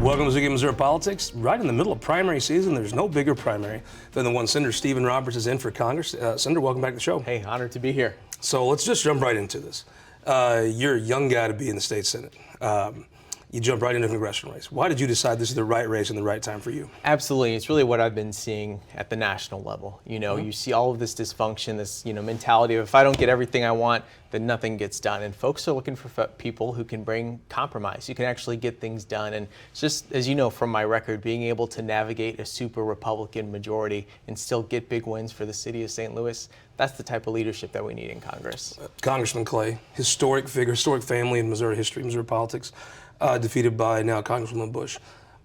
Welcome to Missouri Politics. Right in the middle of primary season, there's no bigger primary than the one Senator Stephen Roberts is in for Congress. Senator, welcome back to the show. Hey, honored to be here. So let's just jump right into this. You're a young guy to be in the state Senate. You jump right into a congressional race. Why did you decide this is the right race and the right time for you? Absolutely. It's really what I've been seeing at the national level. You know, you see all of this dysfunction, this, mentality of if I don't get everything I want, then nothing gets done. And folks are looking for people who can bring compromise. You can actually get things done. And just as you know from my record, being able to navigate a super Republican majority and still get big wins for the city of St. Louis, that's the type of leadership that we need in Congress. Congressman Clay, historic figure, historic family in Missouri history, Missouri politics. Defeated by now Congresswoman Bush.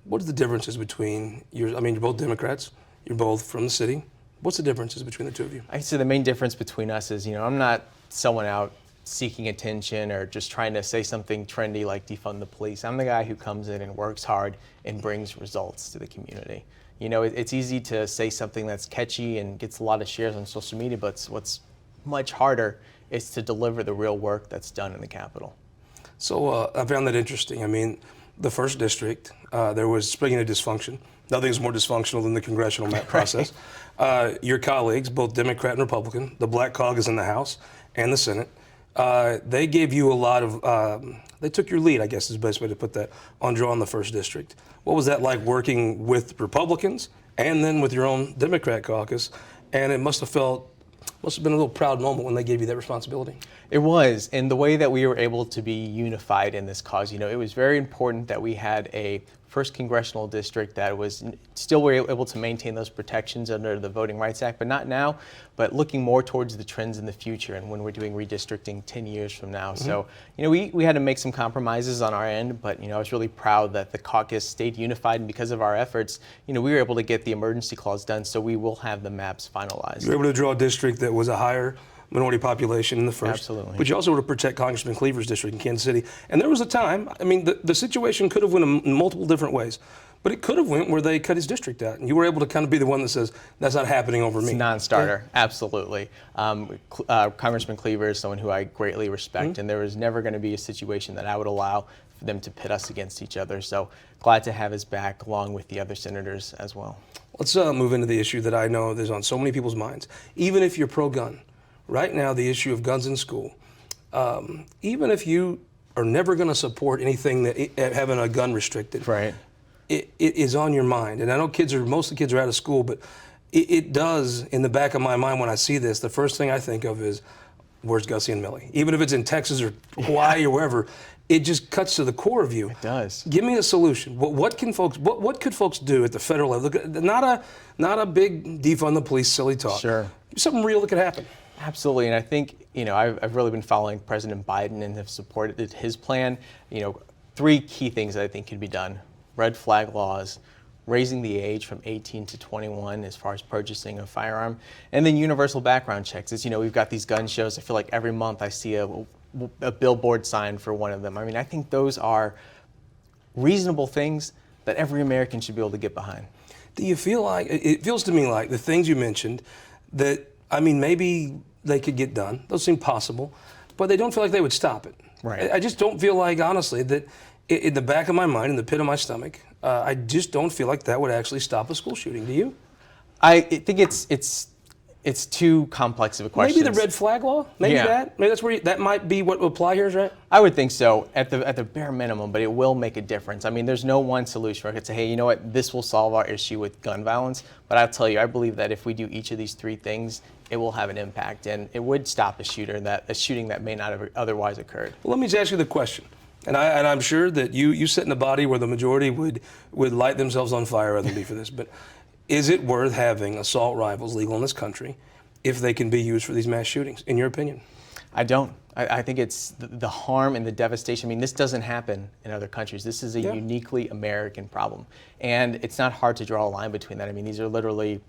What are the differences between you're both Democrats, you're both from the city. What's the differences between the two of you? I'd say the main difference between us is, I'm not someone out seeking attention or just trying to say something trendy like defund the police. I'm the guy who comes in and works hard and brings results to the community. It's easy to say something that's catchy and gets a lot of shares on social media, but what's much harder is to deliver the real work that's done in the Capitol. So I found that interesting. I mean, the first district, there was, speaking of dysfunction, nothing's more dysfunctional than the congressional map process. Your colleagues, both Democrat and Republican, the Black Caucus in the House and the Senate, they gave you a lot of, they took your lead, I guess is the best way to put that, on drawing the first district. What was that like working with Republicans and then with your own Democrat caucus? And it must have been a little proud moment when they gave you that responsibility. It was, and the way that we were able to be unified in this cause, it was very important that we had a first congressional district that was still were able to maintain those protections under the Voting Rights Act, but not now, but looking more towards the trends in the future and when we're doing redistricting 10 years from now. Mm-hmm. So, we had to make some compromises on our end, but, I was really proud that the caucus stayed unified, and because of our efforts, we were able to get the emergency clause done, so we will have the maps finalized. You were able to draw a district that was a higher minority population in the first. Absolutely. But you also were to protect Congressman Cleaver's district in Kansas City. And there was a time, the situation could have went in multiple different ways, but it could have went where they cut his district out. And you were able to kind of be the one that says, that's not happening over me. It's a non-starter, yeah. Absolutely. Congressman Cleaver is someone who I greatly respect, mm-hmm. and there was never going to be a situation that I would allow for them to pit us against each other. So glad to have his back along with the other senators as well. Let's move into the issue that I know is on so many people's minds. Even if you're pro-gun, right now, the issue of guns in school, even if you are never going to support anything that having a gun restricted, right, it is on your mind. And I know most of the kids are out of school, but it does, in the back of my mind when I see this, the first thing I think of is, where's Gussie and Millie? Even if it's in Texas or Hawaii or wherever, it just cuts to the core of you. It does. Give me a solution. What could folks do at the federal level? Not a big defund the police silly talk. Sure. Something real that could happen. Absolutely, and I think, I've really been following President Biden and have supported his plan. 3 key things that I think can be done: red flag laws, raising the age from 18 to 21 as far as purchasing a firearm, and then universal background checks. As we've got these gun shows. I feel like every month I see a billboard sign for one of them. I think those are reasonable things that every American should be able to get behind. Do you feel like, it feels to me like the things you mentioned that, maybe they could get done. Those seem possible, but they don't feel like they would stop it. Right. I just don't feel like, honestly, that in the back of my mind, in the pit of my stomach, I just don't feel like that would actually stop a school shooting. Do you? I think it's too complex of a question. Maybe the red flag law? Maybe that's where that might be what would apply here, right? I would think so, at the bare minimum, but it will make a difference. There's no one solution where I could say, hey, you know what, this will solve our issue with gun violence. But I'll tell you, I believe that if we do each of these 3 things, it will have an impact, and it would stop a shooting that may not have otherwise occurred. Well, let me just ask you the question. And I'm sure that you sit in a body where the majority would light themselves on fire rather than be for this. But is it worth having assault rifles legal in this country if they can be used for these mass shootings, in your opinion? I don't. I think it's the harm and the devastation. This doesn't happen in other countries. This is a uniquely American problem. And it's not hard to draw a line between that. These are literally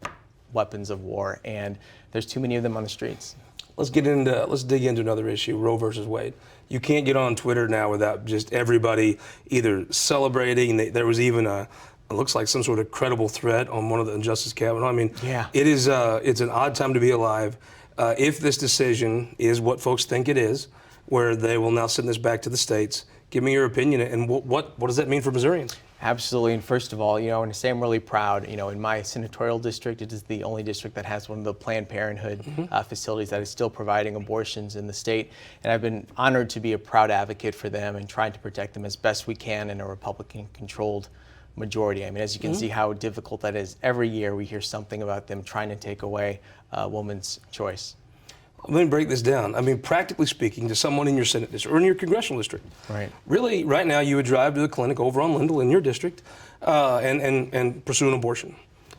weapons of war, and there's too many of them on the streets. Let's dig into another issue, Roe versus Wade. You can't get on Twitter now without just everybody either celebrating. There was even it looks like some sort of credible threat on one of the Justice Kavanaugh. It is it's an odd time to be alive. If this decision is what folks think it is, where they will now send this back to the states, give me your opinion, and what does that mean for Missourians? Absolutely. And first of all, I want to say I'm really proud. In my senatorial district, it is the only district that has one of the Planned Parenthood facilities that is still providing abortions in the state. And I've been honored to be a proud advocate for them and trying to protect them as best we can in a Republican-controlled majority. I mean, as you can see how difficult that is. Every year we hear something about them trying to take away a woman's choice. Let me break this down. I mean, practically speaking, to someone in your Senate district or in your congressional district, Right. really, right now, you would drive to the clinic over on Lindell in your district and pursue an abortion.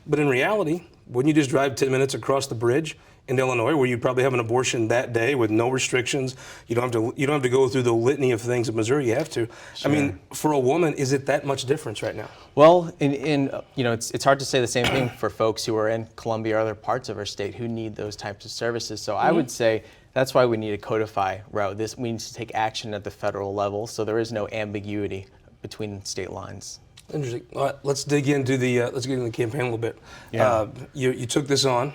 But in reality, wouldn't you just drive 10 minutes across the bridge in Illinois, where you'd probably have an abortion that day with no restrictions? You don't have to go through the litany of things in Missouri you have to. Sure. I mean, for a woman, is it that much difference right now? Well, it's hard to say the same thing for folks who are in Columbia or other parts of our state who need those types of services. So I would say that's why we need to codify route. We need to take action at the federal level, so there is no ambiguity between state lines. Interesting. All right, let's dig into the campaign a little bit. Yeah. You took this on.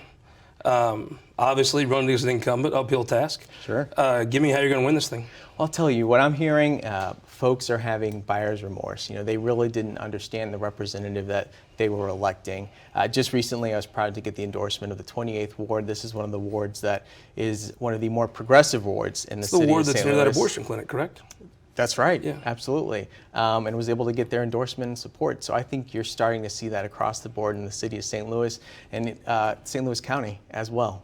Obviously, running as an incumbent, uphill task. Sure. Give me how you're going to win this thing. I'll tell you, what I'm hearing, folks are having buyer's remorse. They really didn't understand the representative that they were electing. Just recently, I was proud to get the endorsement of the 28th ward. This is one of the wards that is one of the more progressive wards in the city of St. Louis. It's the ward that's near that abortion clinic, correct? That's right. Yeah. Absolutely. And was able to get their endorsement and support. So I think you're starting to see that across the board in the city of St. Louis and St. Louis County as well.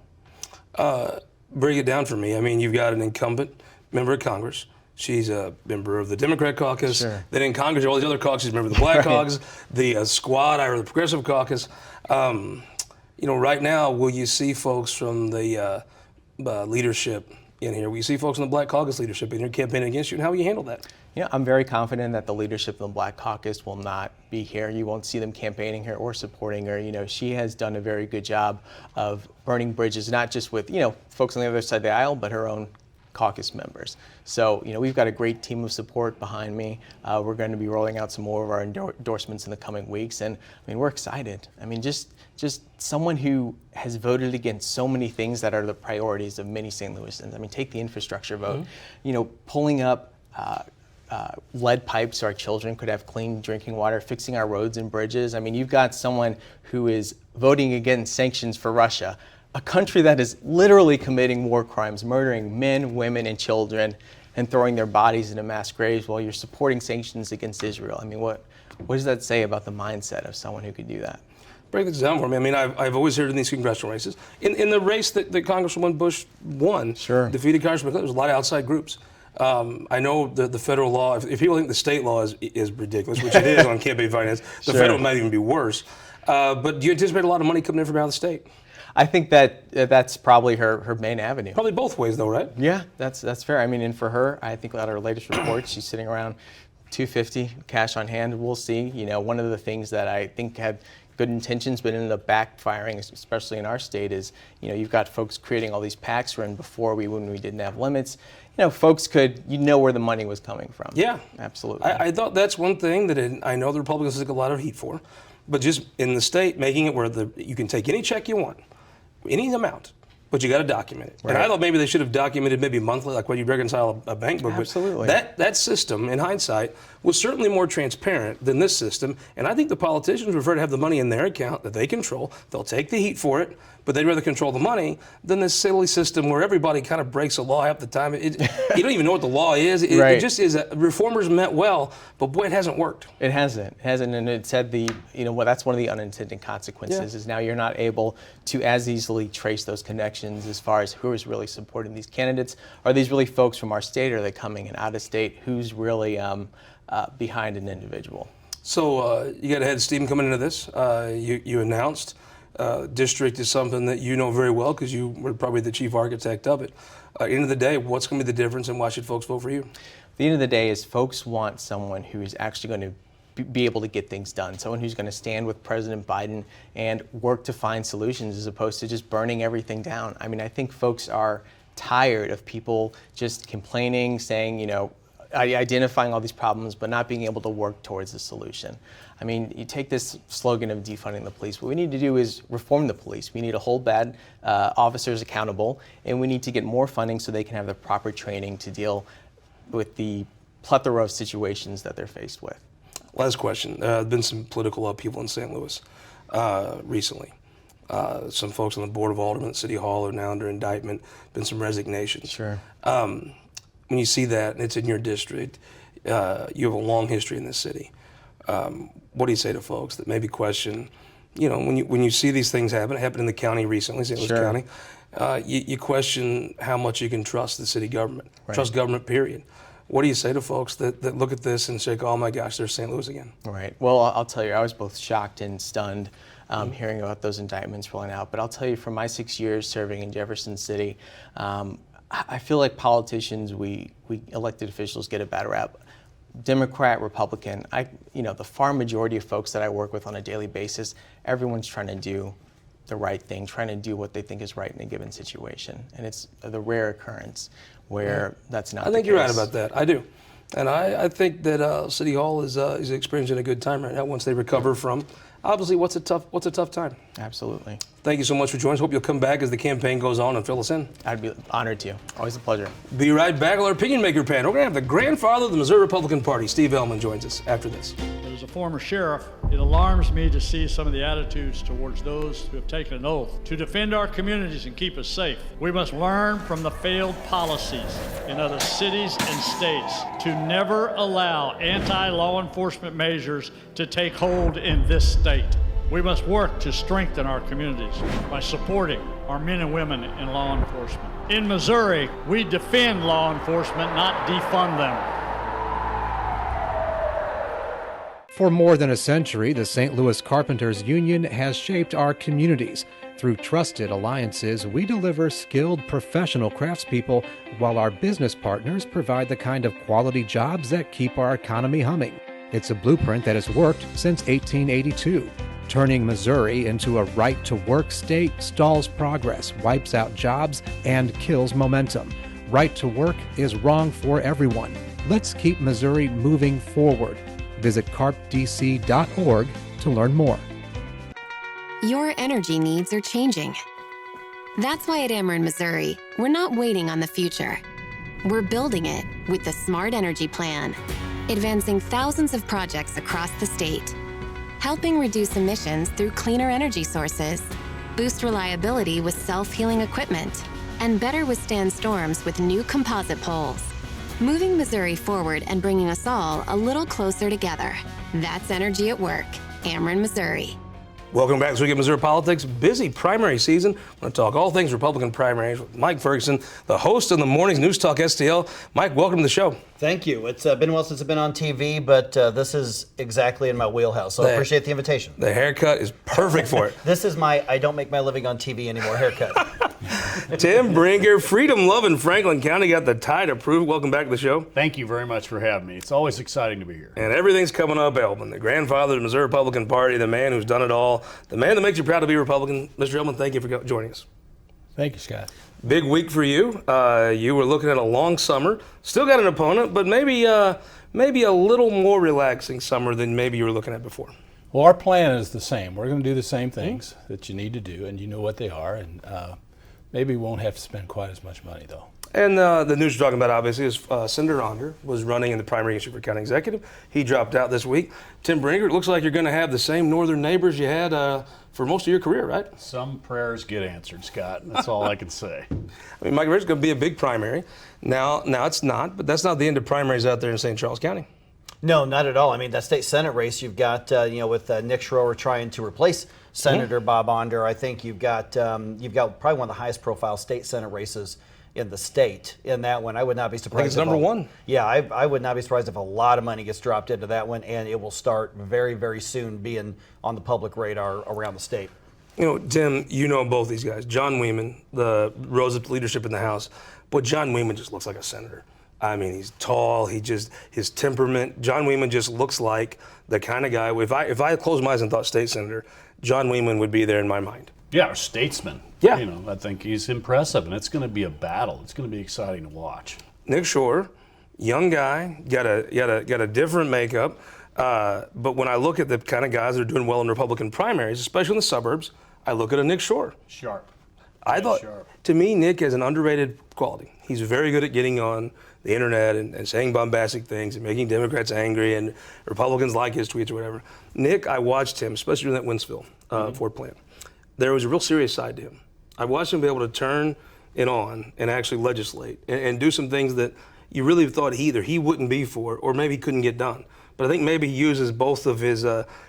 Break it down for me. I mean, you've got an incumbent member of Congress. She's a member of the Democrat caucus. Sure. Then in Congress, all these other caucuses, member of the Black caucus, the Squad, or the Progressive caucus. Right now, will you see folks from the leadership in here? Will you see folks in the Black caucus leadership in here campaigning against you? And how will you handle that? I'm very confident that the leadership of the Black Caucus will not be here. You won't see them campaigning her or supporting her. She has done a very good job of burning bridges, not just with, folks on the other side of the aisle, but her own caucus members. So, we've got a great team of support behind me. We're going to be rolling out some more of our endorsements in the coming weeks. And, we're excited. Just someone who has voted against so many things that are the priorities of many St. Louisans. Take the infrastructure vote. Pulling up lead pipes so our children could have clean drinking water, fixing our roads and bridges. You've got someone who is voting against sanctions for Russia, a country that is literally committing war crimes, murdering men, women, and children, and throwing their bodies into mass graves while you're supporting sanctions against Israel. What does that say about the mindset of someone who could do that? Break this down for me. I've always heard in these congressional races, in the race that Congresswoman Bush won, Sure. defeated Congressman Clinton, there was a lot of outside groups. I know the federal law, if people think the state law is ridiculous, which it is on campaign finance, the Sure. federal might even be worse. But do you anticipate a lot of money coming in from out of the state? I think that's probably her main avenue. Probably both ways, though, right? Yeah, that's fair. And for her, I think out of her latest report, she's sitting around $250 cash on hand. We'll see. One of the things that I think had good intentions but ended up backfiring, especially in our state, is you've got folks creating all these PACs when we didn't have limits. Folks could where the money was coming from. Yeah, absolutely. I thought that's one thing that I know the Republicans took a lot of heat for, but just in the state making it where you can take any check you want, any amount, but you got to document it. Right. And I thought maybe they should have documented maybe monthly, like when you reconcile a bank book. Absolutely. But that system, in hindsight, was certainly more transparent than this system. And I think the politicians prefer to have the money in their account that they control. They'll take the heat for it, but they'd rather control the money than this silly system where everybody kind of breaks a law half the time. You don't even know what the law is. Right. It just is. Reformers meant well, but boy, it hasn't worked. It hasn't, and it said that's one of the unintended consequences is now you're not able to as easily trace those connections as far as who is really supporting these candidates. Are these really folks from our state? Or are they coming in out of state? Who's really behind an individual? So you got a head of steam coming into this. You announced district is something that you know very well because you were probably the chief architect of it. At the end of the day, what's going to be the difference and why should folks vote for you? At the end of the day is folks want someone who is actually going to be able to get things done, someone who's going to stand with President Biden and work to find solutions as opposed to just burning everything down. I think folks are tired of people just complaining, saying, identifying all these problems, but not being able to work towards a solution. You take this slogan of defunding the police. What we need to do is reform the police. We need to hold bad officers accountable, and we need to get more funding so they can have the proper training to deal with the plethora of situations that they're faced with. Last question. There's been some political upheaval in St. Louis recently. Some folks on the Board of Aldermen at City Hall are now under indictment. Been some resignations. Sure. When you see that, and it's in your district, you have a long history in this city. What do you say to folks that maybe question, when you see these things happen, it happened in the county recently, St. Louis Sure. County, you question how much you can trust the city government, trust government, period. What do you say to folks that look at this and say, oh my gosh, there's St. Louis again? Right. Well, I'll tell you, I was both shocked and stunned hearing about those indictments rolling out. But I'll tell you, from my 6 years serving in Jefferson City, I feel like politicians, we elected officials get a bad rap. Democrat, Republican, the far majority of folks that I work with on a daily basis, everyone's trying to do the right thing, trying to do what they think is right in a given situation. And it's the rare occurrence where that's not the case. I think you're right about that. I do. And I think that City Hall is experiencing a good time right now once they recover from, obviously, what's a tough time. Absolutely. Thank you so much for joining us. Hope you'll come back as the campaign goes on and fill us in. I'd be honored to. Always a pleasure. Be right back with our Opinion Maker panel. We're going to have the grandfather of the Missouri Republican Party, Steve Ehlmann, joins us after this. As a former sheriff, it alarms me to see some of the attitudes towards those who have taken an oath to defend our communities and keep us safe. We must learn from the failed policies in other cities and states to never allow anti-law enforcement measures to take hold in this state. We must work to strengthen our communities by supporting our men and women in law enforcement. In Missouri, we defend law enforcement, not defund them. For more than a century, the St. Louis Carpenters Union has shaped our communities. Through trusted alliances, we deliver skilled professional craftspeople while our business partners provide the kind of quality jobs that keep our economy humming. It's a blueprint that has worked since 1882. Turning Missouri into a right-to-work state stalls progress, wipes out jobs, and kills momentum. Right to work is wrong for everyone. Let's keep Missouri moving forward. Visit carpdc.org to learn more. Your energy needs are changing. That's why at Ameren, Missouri, we're not waiting on the future. We're building it with the Smart Energy Plan, advancing thousands of projects across the state, helping reduce emissions through cleaner energy sources, boost reliability with self-healing equipment, and better withstand storms with new composite poles. Moving Missouri forward and bringing us all a little closer together. That's energy at work. Ameren, Missouri. Welcome back to This Week in Missouri Politics. Busy primary season. We're going to talk all things Republican primaries with Mike Ferguson, the host of the morning's News Talk STL. Mike, welcome to the show. Thank you. It's been a while since I've been on TV, but this is exactly in my wheelhouse, so I appreciate the invitation. The haircut is perfect for it. This is my I don't make my living on TV anymore haircut. Tim Brinker, freedom-loving Franklin County, got the tide approved. Welcome back to the show. Thank you very much for having me. It's always exciting to be here. And everything's coming up, Ehlmann, the grandfather of the Missouri Republican Party, the man who's done it all, the man that makes you proud to be Republican. Mr. Ehlmann, thank you for joining us. Thank you, Scott. Big week for you. You were looking at a long summer. Still got an opponent, but maybe a little more relaxing summer than maybe you were looking at before. Well, our plan is the same. We're going to do the same things that you need to do, and you know what they are. And maybe we won't have to spend quite as much money, though. And the news you're talking about, obviously, is Senator Unger was running in the primary issue for county executive. He dropped out this week. Tim Brinker, it looks like you're going to have the same northern neighbors you had for most of your career, right? Some prayers get answered, Scott. That's all I can say. I mean, Mike Ferguson is going to be a big primary. Now it's not, but that's not the end of primaries out there in St. Charles County. No, not at all. I mean, that state Senate race, you've got, with Nick Schroer trying to replace Senator Bob Onder, I think you've got probably one of the highest profile state Senate races in the state in that one. I would not be surprised. I think it's number one. Yeah, I would not be surprised if a lot of money gets dropped into that one, and it will start very, very soon being on the public radar around the state. You know, Tim, you know both these guys. John Weeman, the rose up to leadership in the House, but John Weeman just looks like a senator. I mean, he's tall. His temperament. John Weeman just looks like the kind of guy. If I closed my eyes and thought state senator, John Weeman would be there in my mind. Yeah, our statesman. Yeah. I think he's impressive, and it's going to be a battle. It's going to be exciting to watch. Nick Schroer, young guy, got a different makeup. But when I look at the kind of guys that are doing well in Republican primaries, especially in the suburbs, I look at a Nick Schroer. Sharp. I thought, sharp. to me, Nick is an underrated quality. He's very good at getting on the internet and saying bombastic things and making Democrats angry and Republicans like his tweets or whatever. Nick, I watched him, especially during that Wentzville Ford plant. There was a real serious side to him. I watched him be able to turn it on and actually legislate and do some things that you really thought either he wouldn't be for or maybe he couldn't get done. But I think maybe he uses both of his,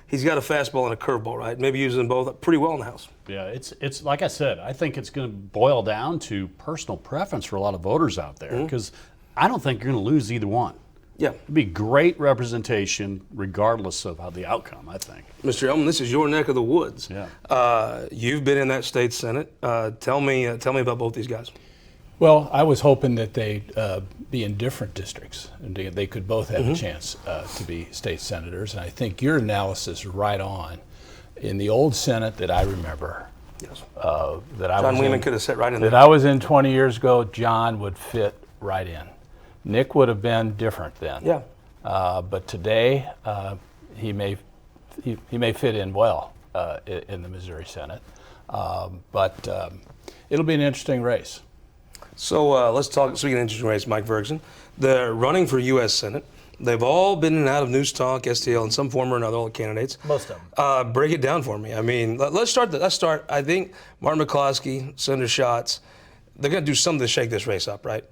he's got a fastball and a curveball, right? Maybe uses them both pretty well in the House. Yeah, it's like I said, I think it's going to boil down to personal preference for a lot of voters out there, because I don't think you're going to lose either one. Yeah. It'd be great representation regardless of how the outcome, I think. Mr. Ehlmann, this is your neck of the woods. Yeah. You've been in that state Senate. Tell me about both these guys. Well, I was hoping that they'd be in different districts and they could both have a chance to be state senators. And I think your analysis is right on. In the old Senate that I remember, Yes. that I John was Wheeman in, could have sat right in that there. I was in 20 years ago, John would fit right in. Nick would have been different then. Yeah. But today, he may fit in well in the Missouri Senate. But it'll be an interesting race. So let's talk, speaking of interesting race, Mike Ferguson. They're running for U.S. Senate. They've all been in and out of News Talk, STL, in some form or another, all the candidates. Most of them. Break it down for me. I mean, let's start. I think Martin McCloskey, Senator Schatz, they're going to do something to shake this race up, right?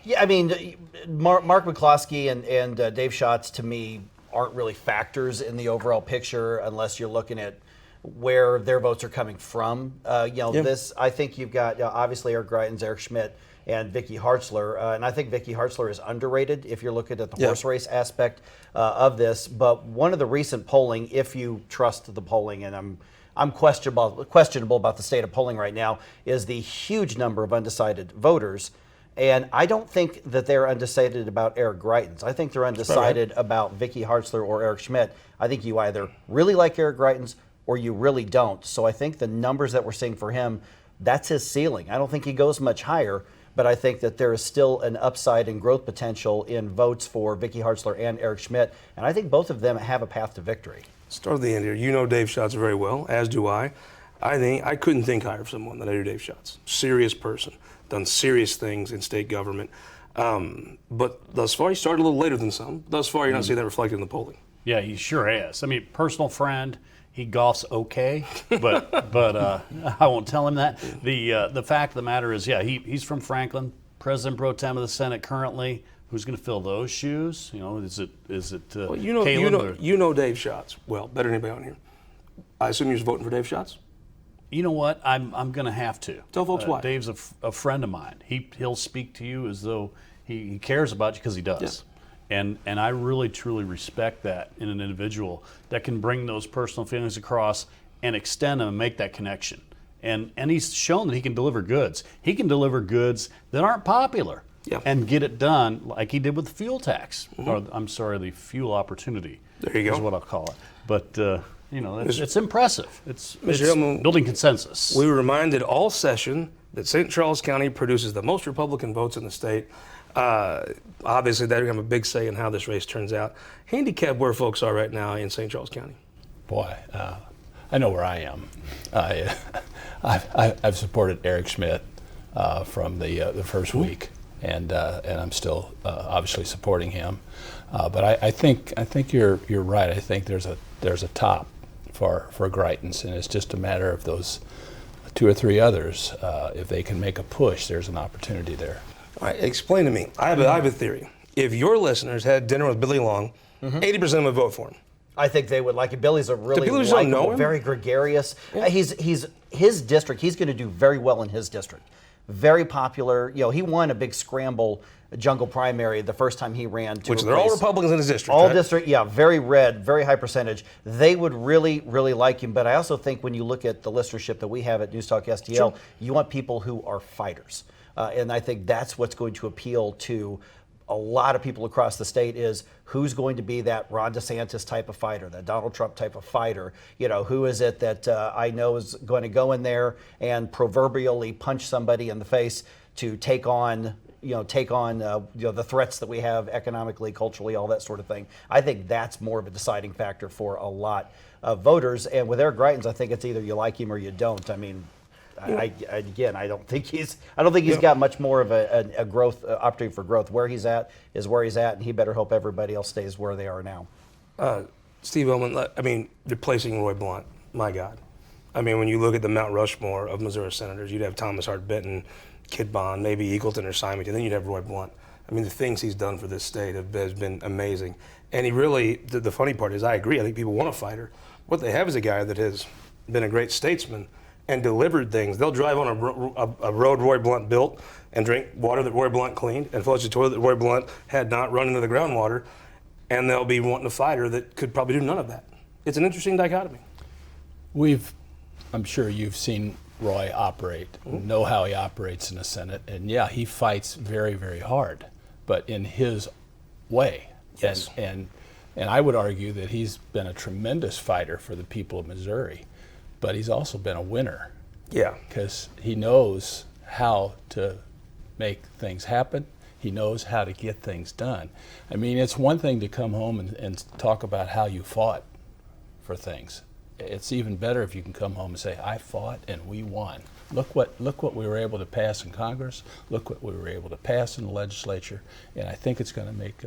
Yeah, I mean, Mark McCloskey and Dave Schatz, to me, aren't really factors in the overall picture unless you're looking at where their votes are coming from. This, I think you've got obviously Eric Greitens, Eric Schmidt, and Vicky Hartzler, and I think Vicky Hartzler is underrated if you're looking at the horse race aspect of this. But one of the recent polling, if you trust the polling, and I'm questionable about the state of polling right now, is the huge number of undecided voters. And I don't think that they're undecided about Eric Greitens. I think they're undecided about Vicky Hartzler or Eric Schmidt. I think you either really like Eric Greitens or you really don't. So I think the numbers that we're seeing for him, that's his ceiling. I don't think he goes much higher, but I think that there is still an upside and growth potential in votes for Vicky Hartzler and Eric Schmidt. And I think both of them have a path to victory. Start at the end here. You know Dave Schatz very well, as do I. I couldn't think higher of someone than I do Dave Schatz. Serious person, done serious things in state government. But thus far, he started a little later than some. Thus far, you're not seeing that reflected in the polling. Yeah, he sure has. I mean, personal friend. He golfs okay, but I won't tell him that. The fact of the matter is, yeah, he's from Franklin, President Pro Tem of the Senate currently. Who's going to fill those shoes? You know, is it Well, Caleb? you know Dave Schatz well, better than anybody on here. I assume you're voting for Dave Schatz? You know what? I'm going to have to. Tell folks why. Dave's a friend of mine. He'll speak to you as though he cares about you, because he does. Yes. And I really, truly respect that in an individual that can bring those personal feelings across and extend them and make that connection. And he's shown that he can deliver goods. He can deliver goods that aren't popular and get it done like he did with the fuel tax. Or, I'm sorry, the fuel opportunity. There you go. Is what I'll call it. But, it's impressive. It's Ehlmann, building consensus. We were reminded all session that St. Charles County produces the most Republican votes in the state. Obviously, that will have a big say in how this race turns out. Handicap where folks are right now in St. Charles County. Boy, I know where I am. I've supported Eric Schmidt from the first week, and I'm still obviously supporting him. But I think you're right. I think there's a top for Greitens, and it's just a matter of those two or three others. If they can make a push, there's an opportunity there. All right, explain to me. I have a theory. If your listeners had dinner with Billy Long, 80% of them would vote for him. I think they would like it. Billy's a really people just don't know likable, him? very gregarious. He's his district. He's going to do very well in his district. Very popular. He won a big scramble jungle primary the first time he ran. Which they're all Republicans in his district. All right? district, very red, very high percentage. They would really, really like him. But I also think when you look at the listenership that we have at News Talk STL, you want people who are fighters. And I think that's what's going to appeal to a lot of people across the state, is who's going to be that Ron DeSantis type of fighter, that Donald Trump type of fighter. Who is it that I know is going to go in there and proverbially punch somebody in the face to take on the threats that we have economically, culturally, all that sort of thing. I think that's more of a deciding factor for a lot of voters. And with Eric Greitens, I think it's either you like him or you don't. I mean, Again, I don't think he's got much more of a growth opportunity for growth. Where he's at is where he's at, and he better hope everybody else stays where they are now. Steve Ehlmann, I mean, replacing Roy Blunt, my God. I mean, when you look at the Mount Rushmore of Missouri senators, you'd have Thomas Hart Benton, Kid Bond, maybe Eagleton or Symington, then you'd have Roy Blunt. I mean, the things he's done for this state has been amazing. And he really, the funny part is, I agree, I think people want a fighter. What they have is a guy that has been a great statesman and delivered things. They'll drive on a road Roy Blunt built and drink water that Roy Blunt cleaned and flush a toilet that Roy Blunt had not run into the groundwater, and they'll be wanting a fighter that could probably do none of that. It's an interesting dichotomy. I'm sure you've seen Roy operate, know how he operates in the Senate, and yeah, he fights very, very hard, but in his way. Yes. And I would argue that he's been a tremendous fighter for the people of Missouri, but he's also been a winner. Yeah. Because he knows how to make things happen. He knows how to get things done. I mean, it's one thing to come home and talk about how you fought for things. It's even better if you can come home and say, I fought and we won. Look what we were able to pass in Congress. Look what we were able to pass in the legislature. And I think it's going to make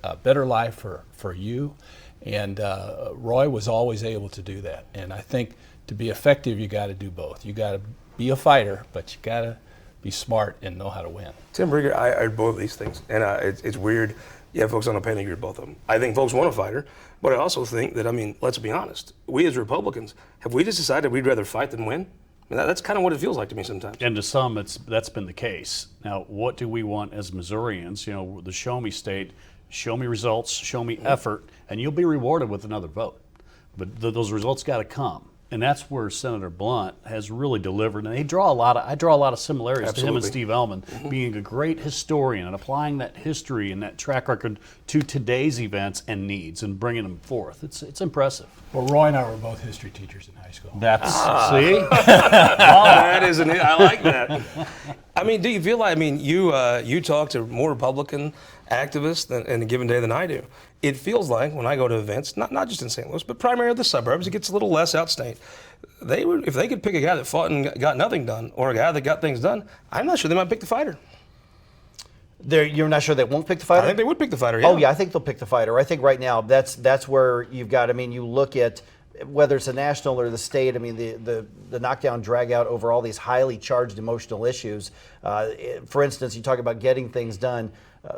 a better life for you. And Roy was always able to do that. And I think to be effective, you got to do both. You got to be a fighter, but you got to be smart and know how to win. Tim Brinker, I heard both of these things, and it's weird. You have folks on the panel agree with both of them. I think folks want a fighter, but I also think that, I mean, let's be honest. We as Republicans, have we just decided we'd rather fight than win? I mean, that's kind of what it feels like to me sometimes. And to some, that's been the case. Now, what do we want as Missourians? You know, the show me state, show me results, show me effort, and you'll be rewarded with another vote. But those results got to come. And that's where Senator Blunt has really delivered. And I draw a lot of similarities to him and Steve Ehlmann, being a great historian and applying that history and that track record to today's events and needs and bringing them forth. It's impressive. Well, Roy and I were both history teachers in high school. That's see? That isn't it. I like that. I mean, do you feel like, I mean, you talk to more Republican activists in a given day than I do. It feels like when I go to events, not just in St. Louis, but primarily the suburbs, it gets a little less outstate. If they could pick a guy that fought and got nothing done, or a guy that got things done, I'm not sure they might pick the fighter. You're not sure they won't pick the fighter? I think they would pick the fighter, yeah. Oh, yeah, I think they'll pick the fighter. I think right now that's where you've got, I mean, you look at whether it's the national or the state, I mean, the knockdown, drag out over all these highly charged emotional issues. For instance, you talk about getting things done.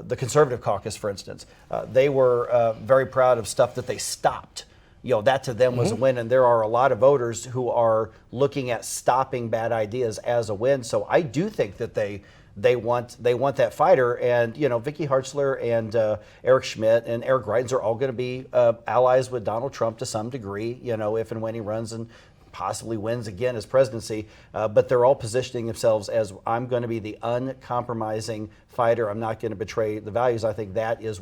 The Conservative Caucus, for instance, they were very proud of stuff that they stopped. You know, that to them was a win, and there are a lot of voters who are looking at stopping bad ideas as a win. So I do think that they want that fighter, and you know, Vicky Hartzler and Eric Schmidt and Eric Greitens are all going to be allies with Donald Trump to some degree. You know, if and when he runs and possibly wins again his presidency, but they're all positioning themselves as, I'm going to be the uncompromising fighter. I'm not going to betray the values. I think that is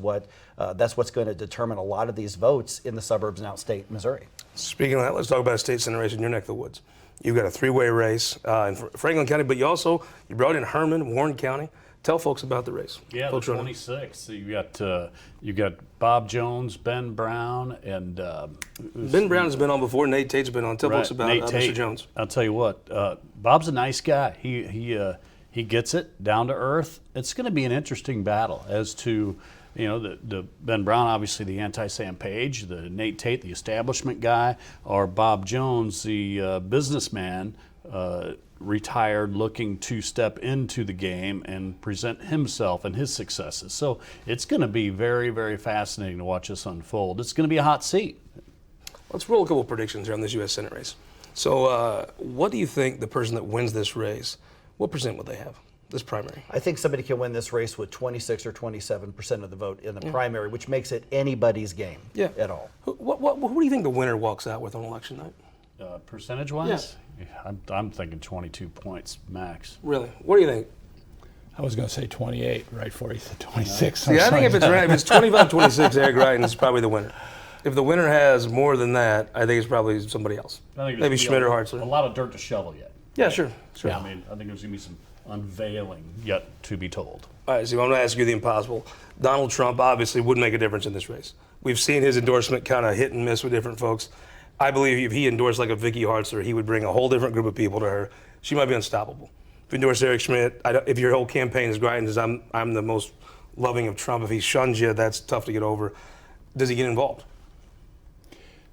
that's what's going to determine a lot of these votes in the suburbs and outstate Missouri. Speaking of that, let's talk about a state senate race in your neck of the woods. You've got a three-way race in Franklin County, but you brought in Herman, Warren County. Tell folks about the race. Yeah, the 26th. So you got Bob Jones, Ben Brown, and Ben Brown has been on before. Nate Tate's been on. Tell folks about Mr. Jones. I'll tell you what. Bob's a nice guy. He gets it down to earth. It's going to be an interesting battle as to, you know, the Ben Brown, obviously the anti-Sam Page, the Nate Tate, the establishment guy, or Bob Jones, the businessman, retired, looking to step into the game and present himself and his successes. So it's going to be very, very fascinating to watch this unfold. It's going to be a hot seat. Let's roll a couple of predictions here on this U.S. Senate race. So what do you think the person that wins this race, what percent would they have, this primary? I think somebody can win this race with 26 or 27% of the vote in the primary, which makes it anybody's game at all. Who do you think the winner walks out with on election night? Percentage-wise? Yeah, I'm thinking 22 points max. Really? What do you think? I was going to say 28, right for you, 26. See, I think if it's 25-26, Eric Greitens is probably the winner. If the winner has more than that, I think it's probably somebody else. Maybe Schmidt or Hartzler. A lot of dirt to shovel yet. Yeah, sure. Yeah. I mean, I think there's going to be some unveiling yet to be told. All right, so I'm going to ask you the impossible. Donald Trump obviously would make a difference in this race. We've seen his endorsement kind of hit and miss with different folks. I believe if he endorsed like a Vicky Hartzler, he would bring a whole different group of people to her. she might be unstoppable. If you endorse Eric Schmidt, if your whole campaign is grinding as I'm the most loving of Trump, if he shuns you, that's tough to get over. Does he get involved?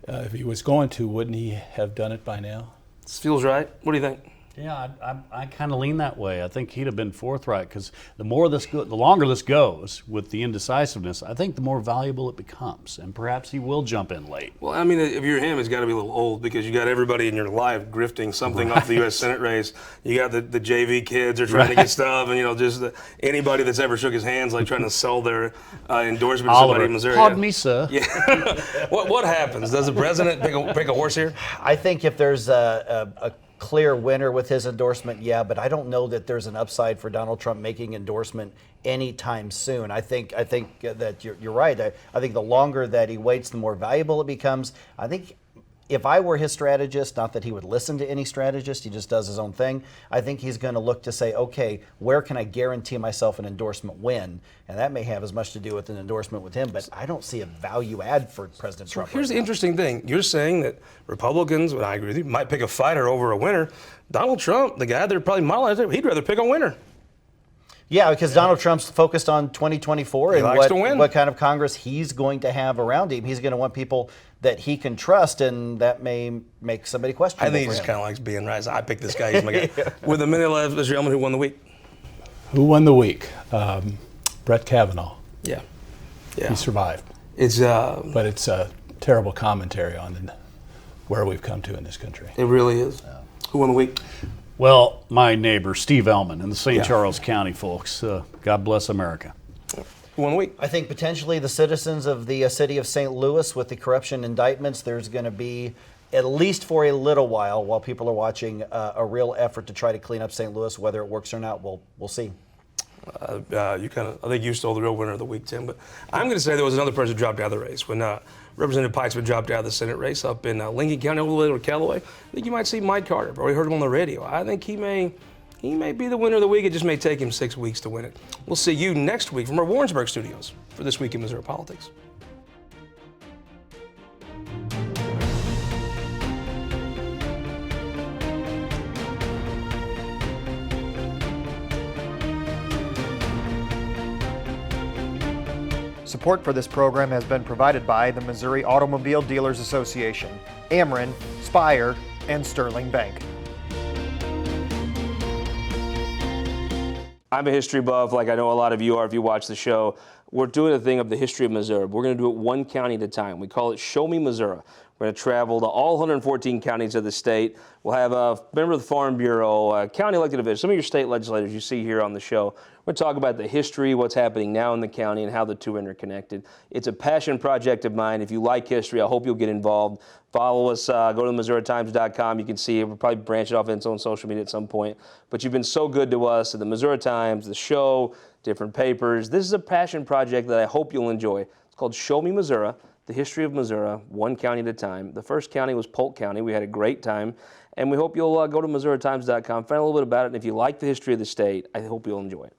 If he was going to, wouldn't he have done it by now? This feels right. What do you think? Yeah, I kind of lean that way. I think he'd have been forthright because the longer this goes with the indecisiveness, I think the more valuable it becomes, and perhaps he will jump in late. Well, I mean, if you're him, it's got to be a little old because you got everybody in your life grifting something off the U.S. Senate race. You got the JV kids are trying to get stuff, and just anybody that's ever shook his hands, like trying to sell their endorsement to somebody in Missouri. Pardon me, sir. Yeah. What happens? Does the president pick a horse here? I think if there's a clear winner with his endorsement, yeah, but I don't know that there's an upside for Donald Trump making endorsement anytime soon. I think that you're right. I think the longer that he waits, the more valuable it becomes. I think if I were his strategist, not that he would listen to any strategist, he just does his own thing, I think he's going to look to say, okay, where can I guarantee myself an endorsement win? And that may have as much to do with an endorsement with him, but I don't see a value add for President Trump. Here's the interesting thing. You're saying that Republicans, and I agree with you, might pick a fighter over a winner. Donald Trump, the guy they're probably modeling, he'd rather pick a winner. Yeah, because Donald Trump's focused on 2024 and likes to win. what kind of Congress he's going to have around him. He's going to want people that he can trust, and that may make somebody question. I think he just kind of likes being right. I picked this guy. He's my guy. With a minute left, Mr. Ehlmann, who won the week? Who won the week? Brett Kavanaugh. Yeah. He survived. But it's a terrible commentary on where we've come to in this country. It really is. Who won the week? Well, my neighbor, Steve Ehlmann, in the St. Charles County, folks. God bless America. Who won the week? I think potentially the citizens of the city of St. Louis with the corruption indictments. There's going to be, at least for a little while people are watching, a real effort to try to clean up St. Louis. Whether it works or not, we'll see. I think you stole the real winner of the week, Tim. But I'm going to say there was another person who dropped out of the race. When Representative Pikesman dropped out of the Senate race up in Lincoln County, over the way to Callaway, I think you might see Mike Carter. Probably heard him on the radio. I think he may be the winner of the week. It just may take him 6 weeks to win it. We'll see you next week from our Warrensburg studios for This Week in Missouri Politics. Support for this program has been provided by the Missouri Automobile Dealers Association, Ameren, Spire, and Sterling Bank. I'm a history buff, like I know a lot of you are if you watch the show. We're doing a thing of the history of Missouri. We're going to do it one county at a time. We call it Show Me Missouri. We're going to travel to all 114 counties of the state. We'll have a member of the Farm Bureau, county elected officials, some of your state legislators you see here on the show. We're going to talk about the history, what's happening now in the county, and how the two are interconnected. It's a passion project of mine. If you like history, I hope you'll get involved. Follow us. Go to MissouriTimes.com. You can see it. We'll probably branch it off into its own social media at some point. But you've been so good to us at the Missouri Times, the show, different papers. This is a passion project that I hope you'll enjoy. It's called Show Me Missouri. The history of Missouri, one county at a time. The first county was Polk County. We had a great time. And we hope you'll go to MissouriTimes.com, find a little bit about it. And if you like the history of the state, I hope you'll enjoy it.